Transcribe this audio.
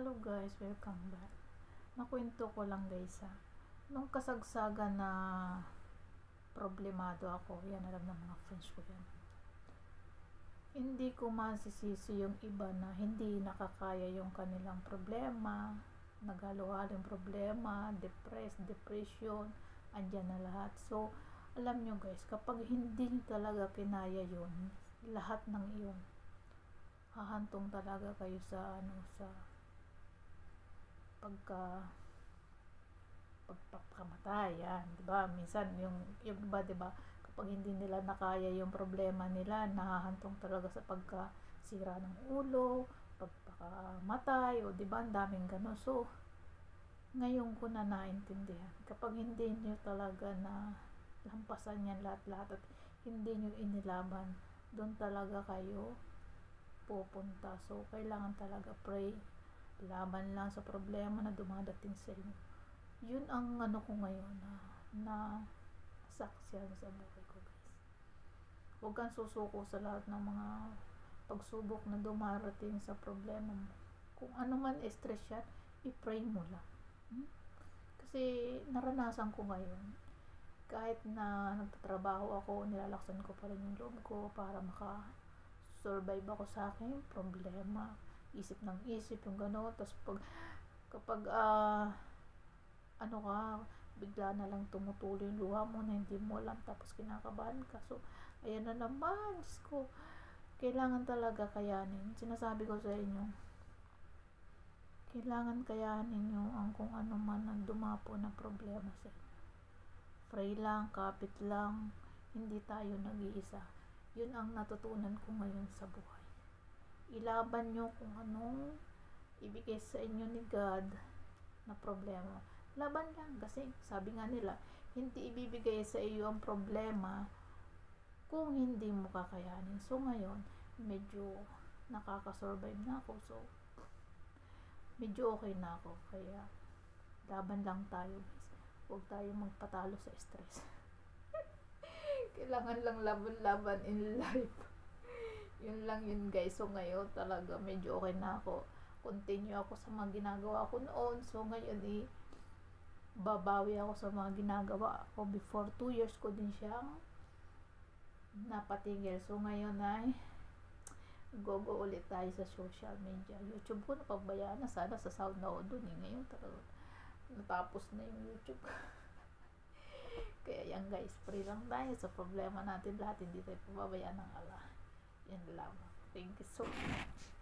Hello guys, welcome back. Nakwento ko lang guys nung kasagsagan na problemado ako, yan alam ng mga friends ko yan. Hindi ko masisisi yung iba na hindi nakakaya yung kanilang problema, naghalo-halong problema, depression, andyan na lahat. So, alam nyo guys, kapag hindi talaga kinaya yun, lahat ng iyon, hahantong talaga kayo sa pagpapakamatay yan, 'di ba? Minsan yung iba, 'di ba, kapag hindi nila nakaya yung problema nila, nahahantong talaga sa pagkasira ng ulo, pagpakamatay, o 'di ba, ang daming gano'n. So ngayon ko na naintindihan, kapag hindi niyo talaga na lampasan yan lahat-lahat at hindi niyo inilaban, doon talaga kayo pupunta. So kailangan talaga pray, laban lang sa problema na dumadating sa inyo. Yun ang ko ngayon na saksyan sa buhay ko guys. Huwag kang susuko sa lahat ng mga pagsubok na dumarating sa problema mo. Kung ano man stress yan, i-pray mo lang. Kasi naranasan ko ngayon, kahit na nagtatrabaho ako, nilalaksan ko pa rin yung loob ko para survive ako sa aking problema. Isip ng isip yung gano'n. Tapos kapag bigla na lang tumutuloy yung luha mo na hindi mo alam, tapos kinakabahan ka. So ayan na naman, Diyos ko, kailangan talaga kayanin. Sinasabi ko sa inyo, kailangan kayanin nyo ang kung ano man ang dumapo na problema sa inyo. Pray lang, kapit lang, hindi tayo nag-iisa. Yun ang natutunan ko ngayon sa buhay. Ilaban nyo kung anong ibigay sa inyo ni God na problema. Laban lang, kasi sabi nga nila, hindi ibibigay sa iyo ang problema kung hindi mo kakayanin. So ngayon, medyo nakakasurvive na ako. So medyo okay na ako. Kaya laban lang tayo guys. Huwag tayo magpatalo sa stress. Kailangan lang laban-laban in life. Yun lang yun guys. So ngayon talaga medyo okay na ako. Continue ako sa mga ginagawa ko noon. So ngayon babawi ako sa mga ginagawa ko. Before 2 years ko din siyang napatigil. So ngayon ay go ulit tayo sa social media. YouTube ko napabayaan na. Sana sa sound na ako dun. Ngayon talaga natapos na yung YouTube. Kaya yan guys, pray lang tayo sa problema natin lahat, hindi tayo pababayaan ng Allah. Yan lang. Thank you so much.